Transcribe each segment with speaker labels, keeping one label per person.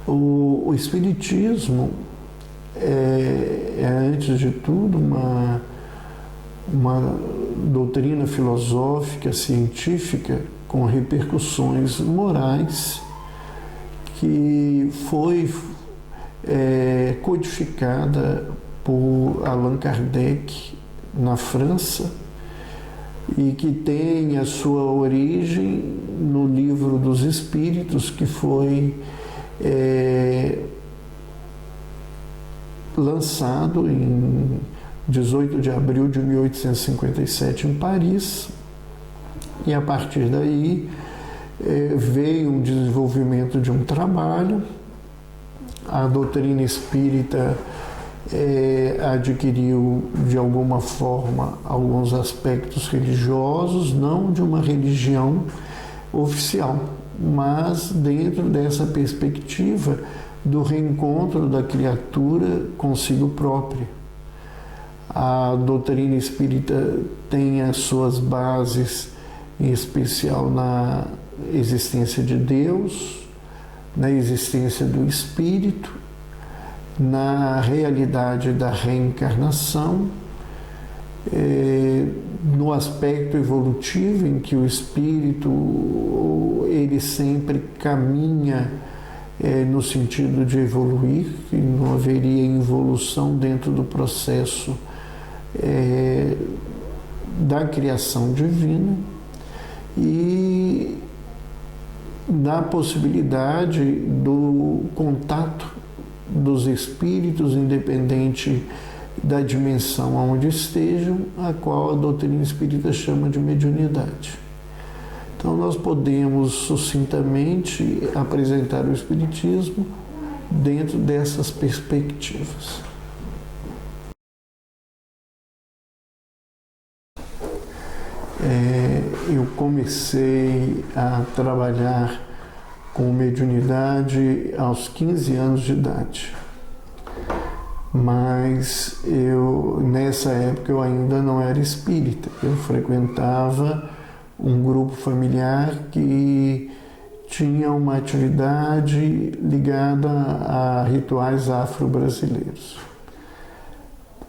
Speaker 1: O Espiritismo é, antes de tudo, uma doutrina filosófica, científica, com repercussões morais, que foi codificada por Allan Kardec na França e que tem a sua origem no Livro dos Espíritos, que foi lançado em 18 de abril de 1857 em Paris, e a partir daí veio um desenvolvimento de um trabalho. A doutrina espírita adquiriu de alguma forma alguns aspectos religiosos, não de uma religião oficial, mas dentro dessa perspectiva do reencontro da criatura consigo própria. A doutrina espírita tem as suas bases, em especial na existência de Deus, na existência do espírito, na realidade da reencarnação, no aspecto evolutivo em que o espírito ele sempre caminha no sentido de evoluir, que não haveria involução dentro do processo da criação divina, e na possibilidade do contato dos espíritos, independente da dimensão onde estejam, a qual a doutrina espírita chama de mediunidade. Então, nós podemos sucintamente apresentar o Espiritismo dentro dessas perspectivas. Eu comecei a trabalhar com mediunidade aos 15 anos de idade, mas nessa época eu ainda não era espírita. Eu frequentava um grupo familiar que tinha uma atividade ligada a rituais afro-brasileiros.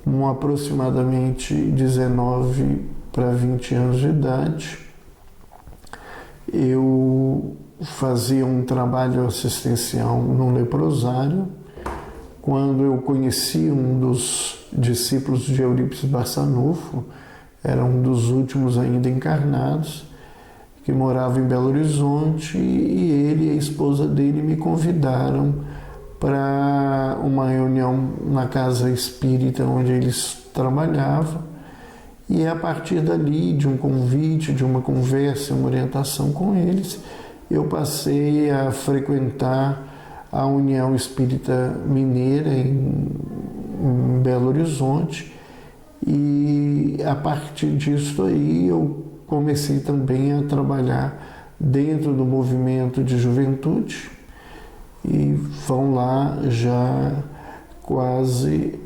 Speaker 1: Com aproximadamente 19 para 20 anos de idade, eu fazia um trabalho assistencial no leprosário, quando eu conheci um dos discípulos de Eurípides Barçanufo, era um dos últimos ainda encarnados, que morava em Belo Horizonte, e ele e a esposa dele me convidaram para uma reunião na casa espírita onde eles trabalhavam, e a partir dali, de um convite, de uma conversa, uma orientação com eles, eu passei a frequentar a União Espírita Mineira em Belo Horizonte, e a partir disso aí eu comecei também a trabalhar dentro do movimento de juventude, e vão lá já quase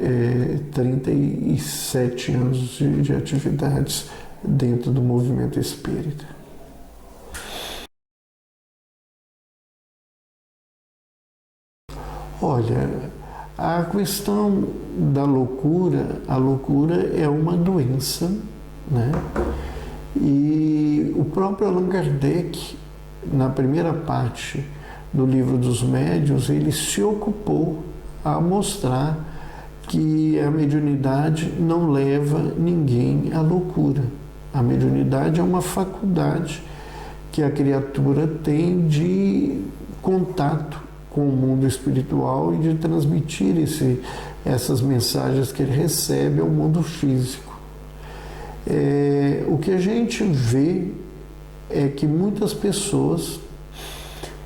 Speaker 1: 37 anos de atividades dentro do movimento espírita. Olha, a questão da loucura, a loucura é uma doença, né? E o próprio Allan Kardec, na primeira parte do Livro dos Médiuns, ele se ocupou a mostrar que a mediunidade não leva ninguém à loucura. A mediunidade é uma faculdade que a criatura tem de contato com o mundo espiritual e de transmitir essas mensagens que ele recebe ao mundo físico. O que a gente vê é que muitas pessoas,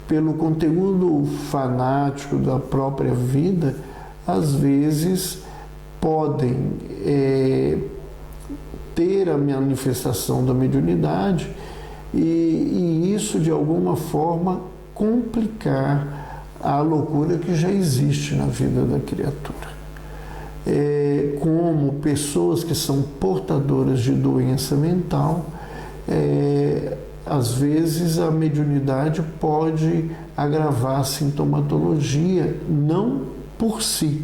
Speaker 1: pelo conteúdo fanático da própria vida, às vezes podem ter a manifestação da mediunidade e isso, de alguma forma, complicar a loucura que já existe na vida da criatura. Como pessoas que são portadoras de doença mental, às vezes a mediunidade pode agravar a sintomatologia, não por si,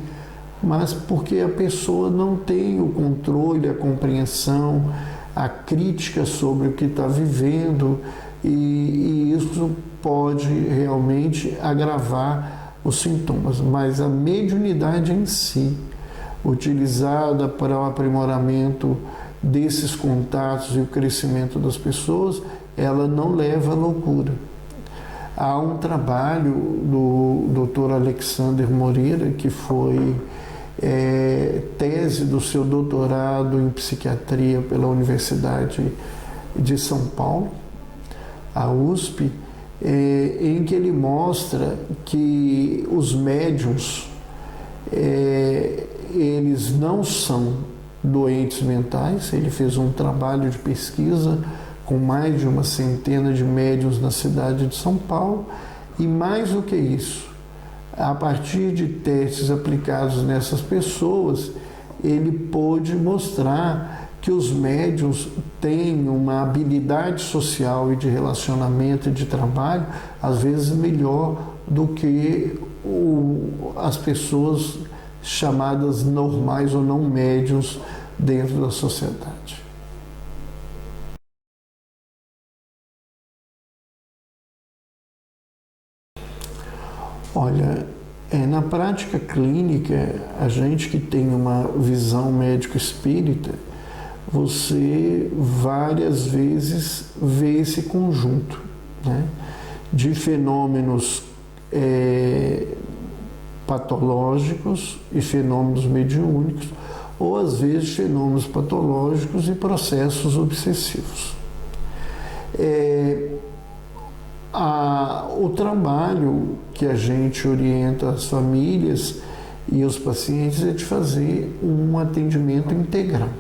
Speaker 1: mas porque a pessoa não tem o controle, a compreensão, a crítica sobre o que está vivendo, e isso pode realmente agravar os sintomas. Mas a mediunidade em si, utilizada para o aprimoramento desses contatos e o crescimento das pessoas, ela não leva à loucura. Há um trabalho do Dr. Alexander Moreira, que foi tese do seu doutorado em psiquiatria pela Universidade de São Paulo, a USP, em que ele mostra que os médiuns, eles não são doentes mentais. Ele fez um trabalho de pesquisa com mais de uma centena de médiuns na cidade de São Paulo, e mais do que isso, a partir de testes aplicados nessas pessoas, ele pôde mostrar que os médiuns têm uma habilidade social e de relacionamento e de trabalho, às vezes melhor do que as pessoas chamadas normais ou não médiuns dentro da sociedade. Olha, na prática clínica, a gente que tem uma visão médico-espírita, você várias vezes vê esse conjunto, né, de fenômenos patológicos e fenômenos mediúnicos, ou às vezes fenômenos patológicos e processos obsessivos. O trabalho que a gente orienta as famílias e os pacientes é de fazer um atendimento integral.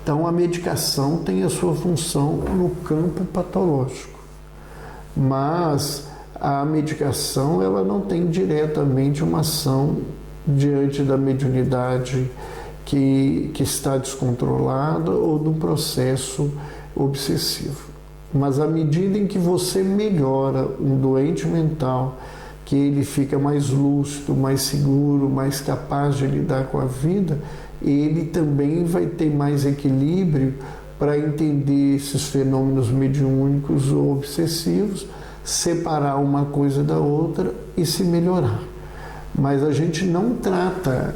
Speaker 1: Então, a medicação tem a sua função no campo patológico, mas a medicação ela não tem diretamente uma ação diante da mediunidade que está descontrolada ou do processo obsessivo. Mas à medida em que você melhora um doente mental, que ele fica mais lúcido, mais seguro, mais capaz de lidar com a vida, ele também vai ter mais equilíbrio para entender esses fenômenos mediúnicos ou obsessivos, separar uma coisa da outra e se melhorar. Mas a gente não trata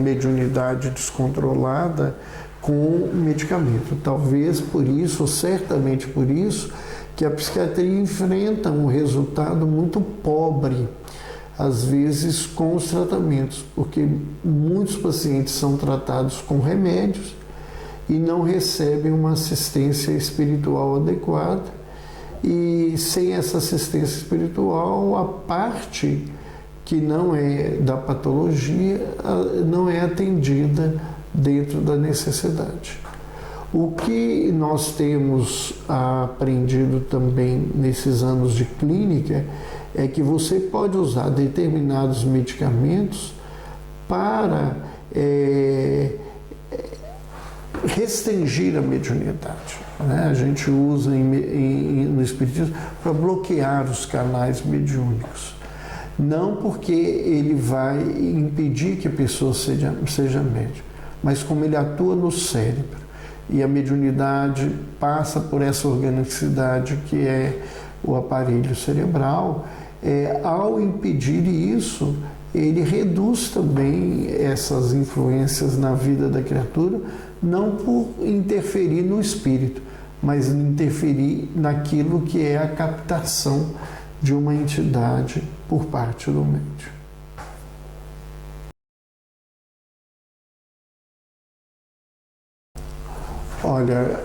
Speaker 1: mediunidade descontrolada com medicamento. Talvez por isso, ou certamente por isso, que a psiquiatria enfrenta um resultado muito pobre, às vezes, com os tratamentos, porque muitos pacientes são tratados com remédios e não recebem uma assistência espiritual adequada, e sem essa assistência espiritual, a parte que não é da patologia não é atendida dentro da necessidade. O que nós temos aprendido também nesses anos de clínica é que você pode usar determinados medicamentos para restringir a mediunidade, né? A gente usa no Espiritismo para bloquear os canais mediúnicos. Não porque ele vai impedir que a pessoa seja médium, mas como ele atua no cérebro. E a mediunidade passa por essa organicidade que é o aparelho cerebral. Ao impedir isso, ele reduz também essas influências na vida da criatura, não por interferir no espírito, mas interferir naquilo que é a captação de uma entidade por parte do médium. Olha,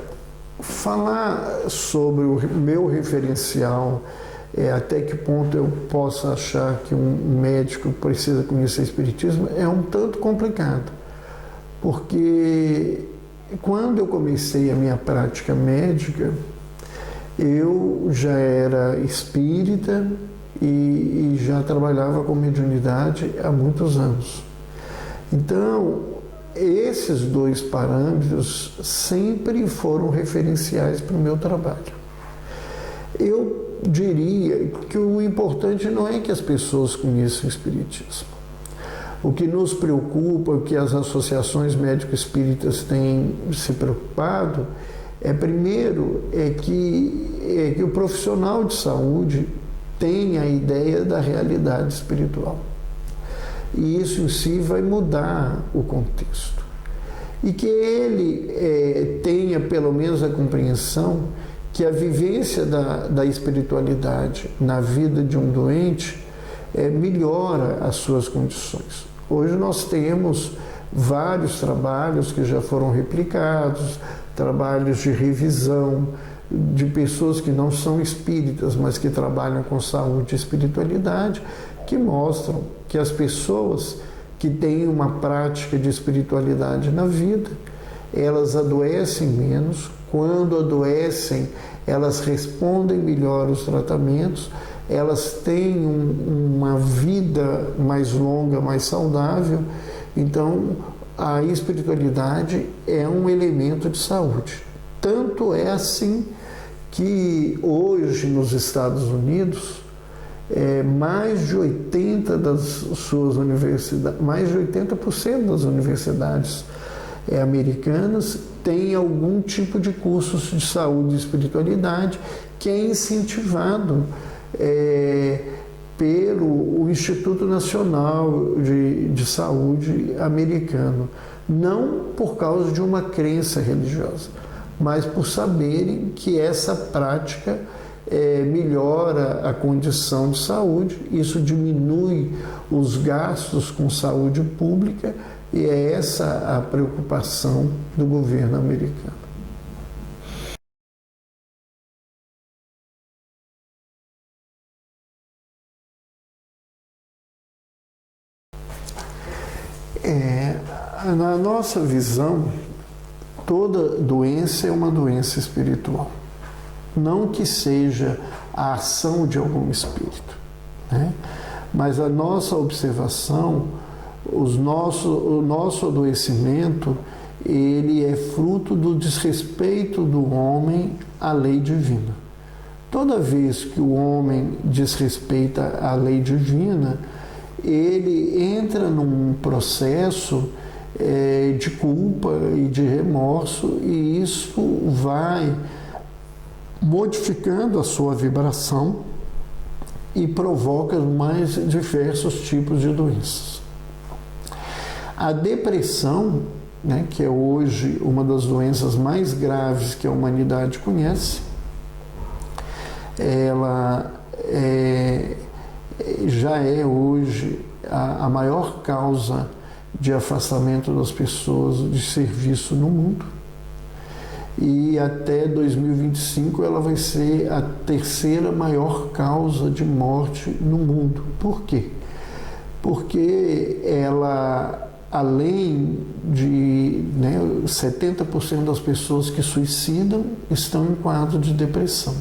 Speaker 1: falar sobre o meu referencial, até que ponto eu posso achar que um médico precisa conhecer espiritismo, é um tanto complicado, porque quando eu comecei a minha prática médica, eu já era espírita e já trabalhava com mediunidade há muitos anos. Então, esses dois parâmetros sempre foram referenciais para o meu trabalho. Eu diria que o importante não é que as pessoas conheçam o Espiritismo. O que nos preocupa, o que as associações médico-espíritas têm se preocupado, primeiro, que o profissional de saúde tenha a ideia da realidade espiritual. E isso em si vai mudar o contexto. E que ele tenha pelo menos a compreensão que a vivência da espiritualidade na vida de um doente melhora as suas condições. Hoje nós temos vários trabalhos que já foram replicados, trabalhos de revisão de pessoas que não são espíritas, mas que trabalham com saúde e espiritualidade, que mostram que as pessoas que têm uma prática de espiritualidade na vida, elas adoecem menos. Quando adoecem, elas respondem melhor aos tratamentos, elas têm uma vida mais longa, mais saudável. Então, a espiritualidade é um elemento de saúde. Tanto é assim que hoje nos Estados Unidos, mais de 80% das universidades americanas têm algum tipo de cursos de saúde e espiritualidade que é incentivado pelo Instituto Nacional de Saúde americano, não por causa de uma crença religiosa, mas por saberem que essa prática melhora a condição de saúde, isso diminui os gastos com saúde pública, e é essa a preocupação do governo americano. Na nossa visão, toda doença é uma doença espiritual. Não que seja a ação de algum espírito, né? Mas a nossa observação, o nosso adoecimento, ele é fruto do desrespeito do homem à lei divina. Toda vez que o homem desrespeita a lei divina, ele entra num processo de culpa e de remorso, e isso vai modificando a sua vibração e provoca mais diversos tipos de doenças. A depressão, né, que é hoje uma das doenças mais graves que a humanidade conhece, ela já é hoje a maior causa de afastamento das pessoas de serviço no mundo. E até 2025 ela vai ser a terceira maior causa de morte no mundo. Por quê? Porque ela, além de 70% das pessoas que suicidam estão em quadro de depressão.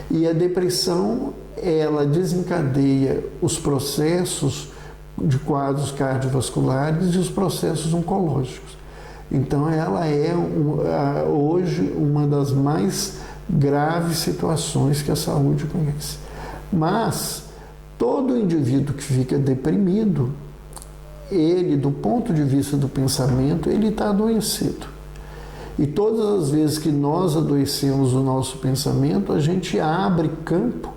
Speaker 1: E a depressão, ela desencadeia os processos de quadros cardiovasculares e os processos oncológicos. Então, ela é hoje uma das mais graves situações que a saúde conhece. Mas todo indivíduo que fica deprimido, ele, do ponto de vista do pensamento, ele está adoecido. E todas as vezes que nós adoecemos o nosso pensamento, a gente abre campo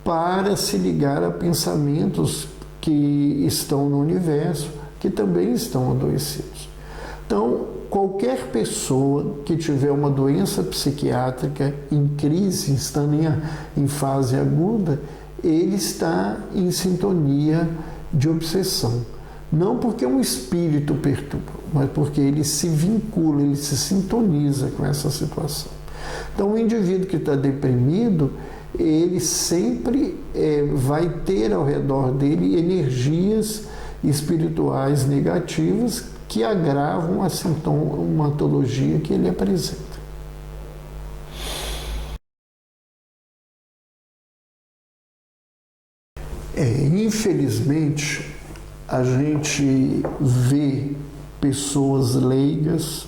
Speaker 1: para se ligar a pensamentos que estão no universo, que também estão adoecidos. Então, qualquer pessoa que tiver uma doença psiquiátrica em crise, estando em fase aguda, ele está em sintonia de obsessão. Não porque um espírito perturba, mas porque ele se vincula, ele se sintoniza com essa situação. Então, o indivíduo que está deprimido, ele sempre vai ter ao redor dele energias espirituais negativas que agravam a sintomatologia que ele apresenta. Infelizmente, a gente vê pessoas leigas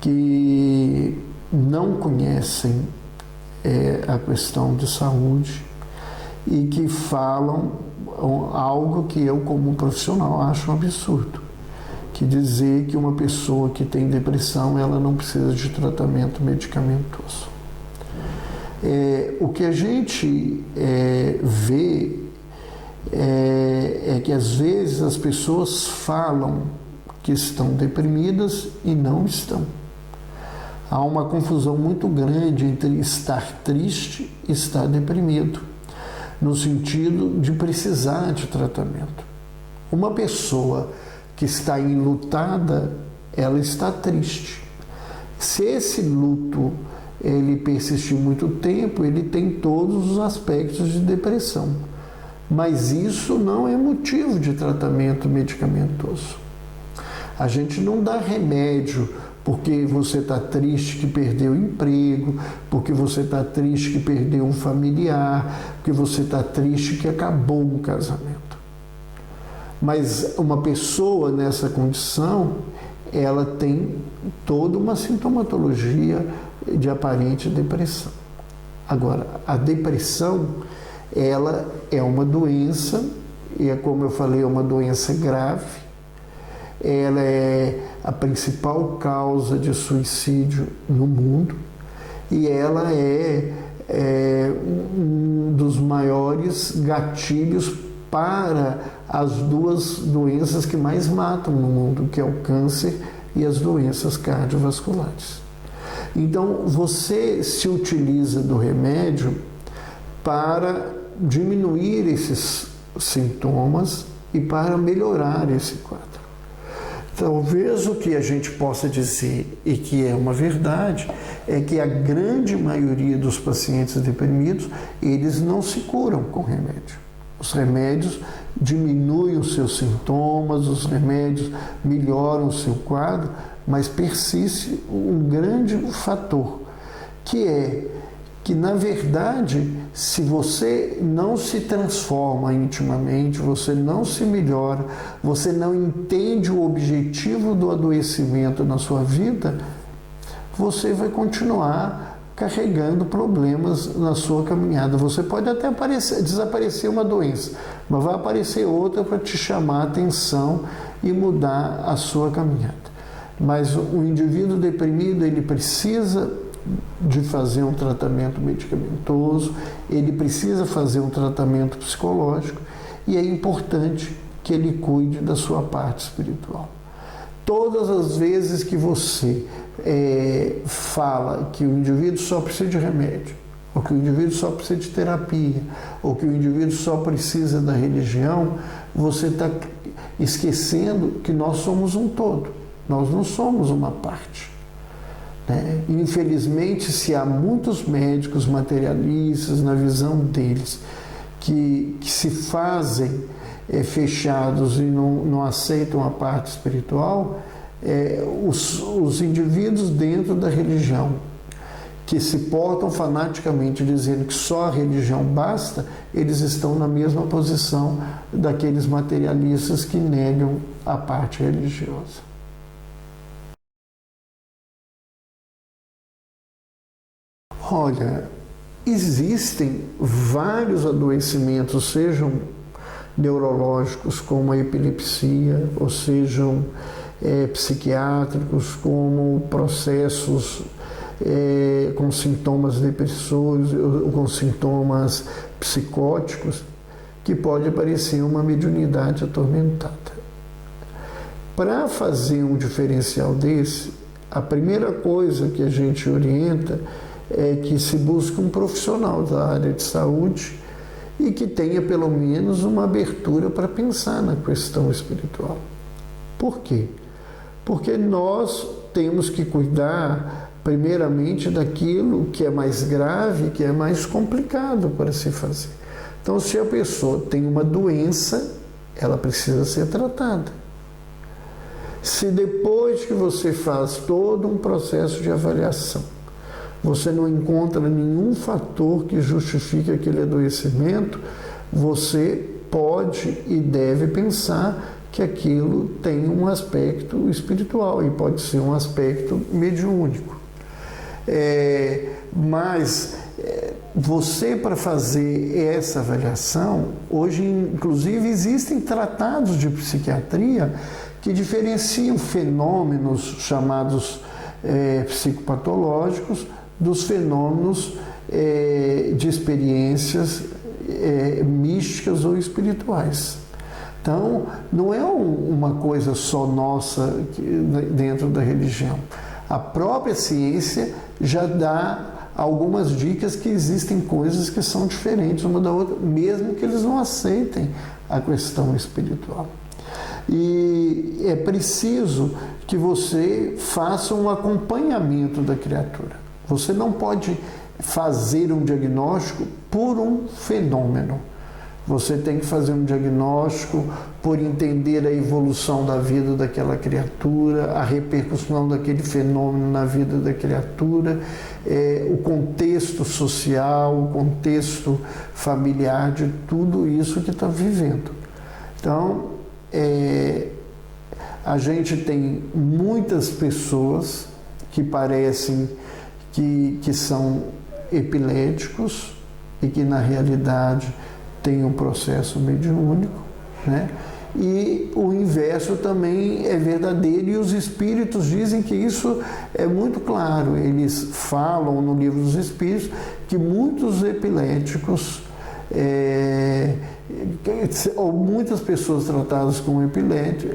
Speaker 1: que não conhecem a questão de saúde e que falam algo que eu, como profissional, acho um absurdo, que dizer que uma pessoa que tem depressão, ela não precisa de tratamento medicamentoso. O que a gente vê é que às vezes as pessoas falam que estão deprimidas e não estão. Há uma confusão muito grande entre estar triste e estar deprimido, no sentido de precisar de tratamento. Uma pessoa que está enlutada, ela está triste. Se esse luto ele persistir muito tempo, ele tem todos os aspectos de depressão. Mas isso não é motivo de tratamento medicamentoso. A gente não dá remédio porque você está triste que perdeu o emprego, porque você está triste que perdeu um familiar, porque você está triste que acabou um casamento. Mas uma pessoa nessa condição, ela tem toda uma sintomatologia de aparente depressão. Agora, a depressão, ela é uma doença, e como eu falei, é uma doença grave. Ela é a principal causa de suicídio no mundo e ela é um dos maiores gatilhos para as duas doenças que mais matam no mundo, que é o câncer e as doenças cardiovasculares. Então, você se utiliza do remédio para diminuir esses sintomas e para melhorar esse quadro. Talvez o que a gente possa dizer, e que é uma verdade, é que a grande maioria dos pacientes deprimidos, eles não se curam com remédio. Os remédios diminuem os seus sintomas, os remédios melhoram o seu quadro, mas persiste um grande fator, que é que, na verdade, se você não se transforma intimamente, você não se melhora, você não entende o objetivo do adoecimento na sua vida, você vai continuar carregando problemas na sua caminhada. Você pode até desaparecer uma doença, mas vai aparecer outra para te chamar a atenção e mudar a sua caminhada. Mas o indivíduo deprimido, ele precisa de fazer um tratamento medicamentoso, ele precisa fazer um tratamento psicológico e é importante que ele cuide da sua parte espiritual. Todas as vezes que você fala que o indivíduo só precisa de remédio, ou que o indivíduo só precisa de terapia, ou que o indivíduo só precisa da religião, você está esquecendo que nós somos um todo, nós não somos uma parte. Infelizmente, se há muitos médicos materialistas, na visão deles, que se fazem fechados e não aceitam a parte espiritual, os indivíduos dentro da religião que se portam fanaticamente dizendo que só a religião basta, eles estão na mesma posição daqueles materialistas que negam a parte religiosa. Olha, existem vários adoecimentos, sejam neurológicos, como a epilepsia, ou sejam psiquiátricos, como processos com sintomas depressores ou com sintomas psicóticos, que pode aparecer uma mediunidade atormentada. Para fazer um diferencial desse, a primeira coisa que a gente orienta é que se busque um profissional da área de saúde e que tenha pelo menos uma abertura para pensar na questão espiritual. Por quê? Porque nós temos que cuidar primeiramente daquilo que é mais grave, que é mais complicado para se fazer. Então, se a pessoa tem uma doença, ela precisa ser tratada. Se depois que você faz todo um processo de avaliação, você não encontra nenhum fator que justifique aquele adoecimento, você pode e deve pensar que aquilo tem um aspecto espiritual e pode ser um aspecto mediúnico. Mas você, para fazer essa avaliação, hoje inclusive existem tratados de psiquiatria que diferenciam fenômenos chamados psicopatológicos dos fenômenos de experiências místicas ou espirituais. Então, não é uma coisa só nossa dentro da religião. A própria ciência já dá algumas dicas que existem coisas que são diferentes uma da outra, mesmo que eles não aceitem a questão espiritual. E é preciso que você faça um acompanhamento da criatura. Você não pode fazer um diagnóstico por um fenômeno. Você tem que fazer um diagnóstico por entender a evolução da vida daquela criatura, a repercussão daquele fenômeno na vida da criatura, o contexto social, o contexto familiar de tudo isso que está vivendo. Então, a gente tem muitas pessoas que parecem que são epiléticos e que na realidade tem um processo mediúnico, né? E o inverso também é verdadeiro, e os espíritos dizem que isso é muito claro. Eles falam no Livro dos Espíritos que muitos epiléticos, ou muitas pessoas tratadas como epiléticos,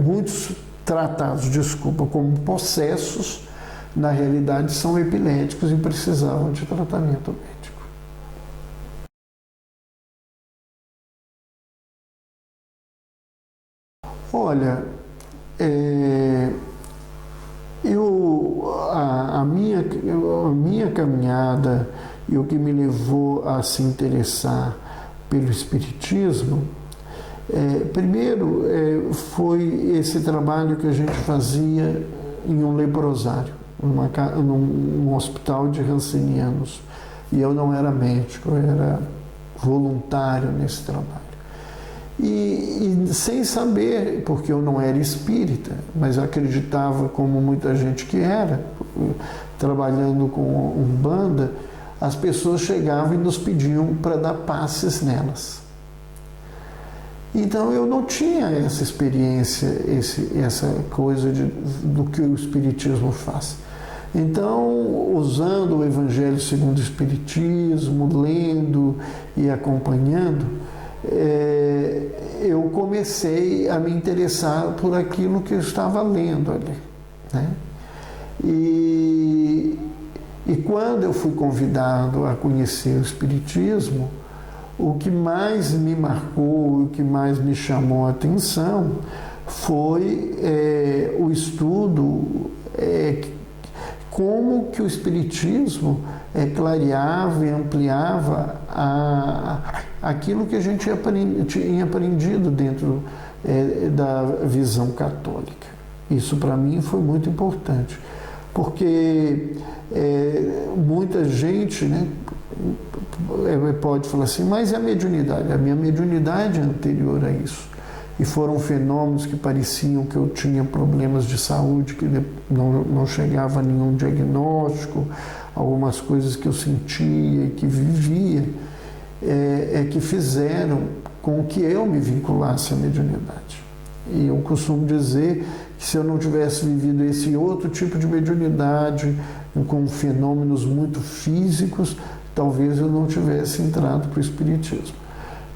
Speaker 1: muitos tratados, como possessos, na realidade são epiléticos e precisavam de tratamento médico. Olha, a minha caminhada e o que me levou a se interessar pelo Espiritismo, primeiro foi esse trabalho que a gente fazia em um leprosário, num hospital de rancenianos. E eu não era médico, eu era voluntário nesse trabalho. E sem saber, porque eu não era espírita, mas acreditava, como muita gente que era, trabalhando com Umbanda, as pessoas chegavam e nos pediam para dar passes nelas. Então eu não tinha essa experiência, essa coisa do que o Espiritismo faz. Então, usando o Evangelho segundo o Espiritismo, lendo e acompanhando, eu comecei a me interessar por aquilo que eu estava lendo ali, né? E quando eu fui convidado a conhecer o Espiritismo, o que mais me marcou, o que mais me chamou a atenção foi o estudo, como que o Espiritismo clareava e ampliava aquilo que a gente tinha aprendido dentro da visão católica. Isso para mim foi muito importante, porque muita gente, né, pode falar assim, mas e a mediunidade? A minha mediunidade é anterior a isso. E foram fenômenos que pareciam que eu tinha problemas de saúde, que não chegava a nenhum diagnóstico, algumas coisas que eu sentia e que vivia, que fizeram com que eu me vinculasse à mediunidade. E eu costumo dizer que se eu não tivesse vivido esse outro tipo de mediunidade, com fenômenos muito físicos, talvez eu não tivesse entrado para o Espiritismo.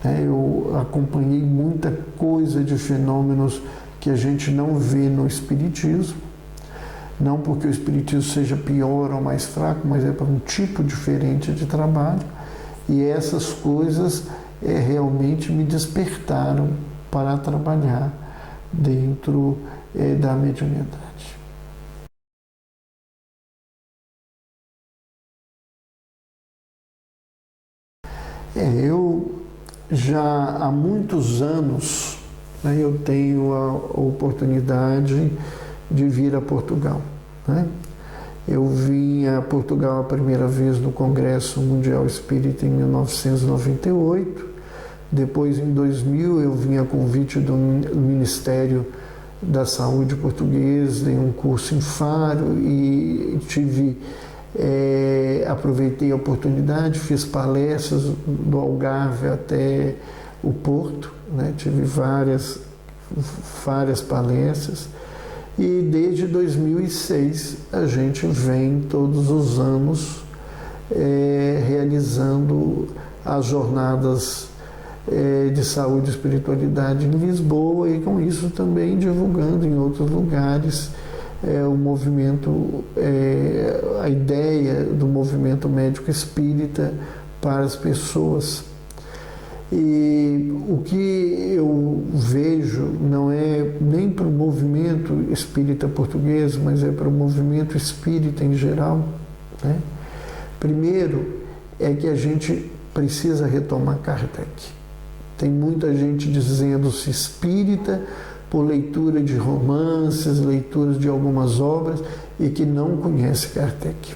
Speaker 1: Eu acompanhei muita coisa de fenômenos que a gente não vê no Espiritismo, não porque o Espiritismo seja pior ou mais fraco, mas é para um tipo diferente de trabalho, e essas coisas realmente me despertaram para trabalhar dentro da mediunidade. Eu já há muitos anos, né, eu tenho a oportunidade de vir a Portugal, né? Eu vim a Portugal a primeira vez no Congresso Mundial Espírita em 1998, depois em 2000 eu vim a convite do Ministério da Saúde português, dei um curso em Faro e tive Aproveitei a oportunidade, fiz palestras do Algarve até o Porto, né? Tive várias palestras, e desde 2006 a gente vem todos os anos realizando as jornadas de saúde e espiritualidade em Lisboa, e com isso também divulgando em outros lugares o movimento, a ideia do movimento médico espírita para as pessoas. E o que eu vejo não é nem para o movimento espírita português, mas é para o movimento espírita em geral, né? Primeiro é que a gente precisa retomar Kardec. Tem muita gente dizendo-se espírita por leitura de romances, leituras de algumas obras, e que não conhece Kardec.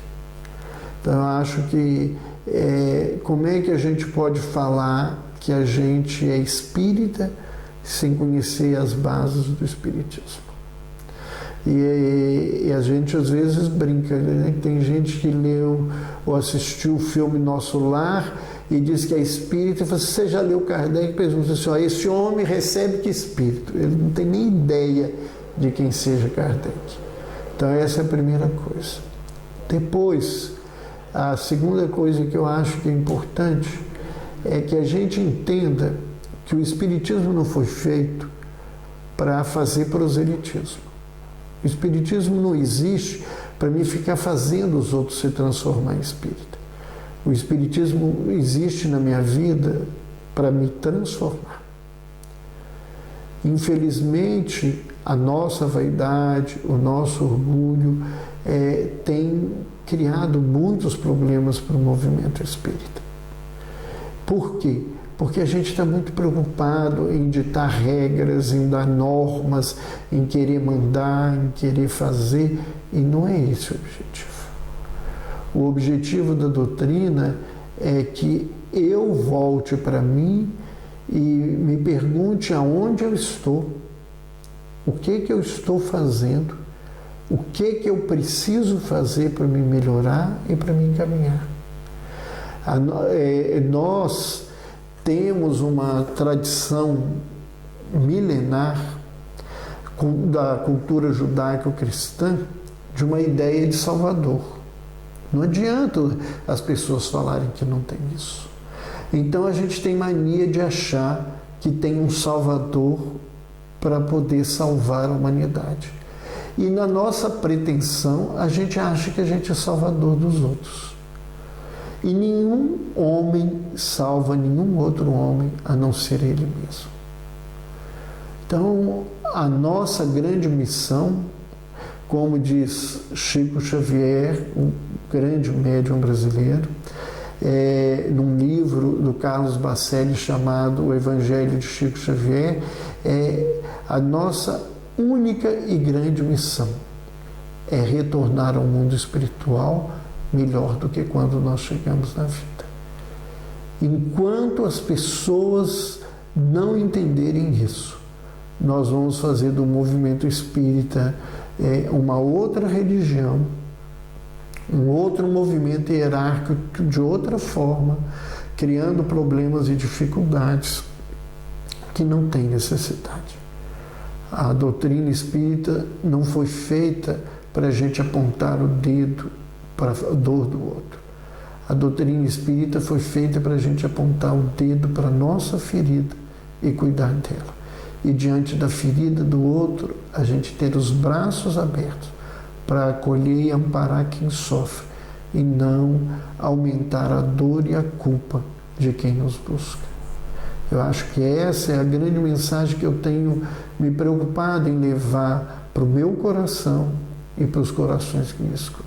Speaker 1: Então eu acho que como é que a gente pode falar que a gente é espírita sem conhecer as bases do espiritismo? E a gente às vezes brinca, né? Tem gente que leu ou assistiu o filme Nosso Lar e diz que é espírita, e fala assim: você já leu Kardec? Pergunta assim: ó, esse homem recebe que espírito? Ele não tem nem ideia de quem seja Kardec. Então essa é a primeira coisa. Depois, a segunda coisa que eu acho que é importante é que a gente entenda que o espiritismo não foi feito para fazer proselitismo. O espiritismo não existe para mim ficar fazendo os outros se transformar em espírita. O espiritismo existe na minha vida para me transformar. Infelizmente, a nossa vaidade, o nosso orgulho tem criado muitos problemas para o movimento espírita. Por quê? Porque a gente está muito preocupado em ditar regras, em dar normas, em querer mandar, em querer fazer, e não é esse o objetivo. O objetivo da doutrina é que eu volte para mim e me pergunte aonde eu estou, o que eu estou fazendo, o que eu preciso fazer para me melhorar e para me encaminhar. Nós temos uma tradição milenar da cultura judaico-cristã de uma ideia de Salvador. Não adianta as pessoas falarem que não tem isso. Então a gente tem mania de achar que tem um Salvador para poder salvar a humanidade. E na nossa pretensão, a gente acha que a gente é salvador dos outros. E nenhum homem salva nenhum outro homem a não ser ele mesmo. Então, a nossa grande missão, como diz Chico Xavier, um grande médium brasileiro, num livro do Carlos Bacelli chamado O Evangelho de Chico Xavier, a nossa única e grande missão é retornar ao mundo espiritual melhor do que quando nós chegamos na vida. Enquanto as pessoas não entenderem isso, nós vamos fazer do movimento espírita uma outra religião, um outro movimento hierárquico de outra forma, criando problemas e dificuldades que não tem necessidade. A doutrina espírita não foi feita para a gente apontar o dedo para a dor do outro. A doutrina espírita foi feita para a gente apontar o dedo para a nossa ferida e cuidar dela. E diante da ferida do outro, a gente ter os braços abertos para acolher e amparar quem sofre e não aumentar a dor e a culpa de quem nos busca. Eu acho que essa é a grande mensagem que eu tenho me preocupado em levar para o meu coração e para os corações que me escutam.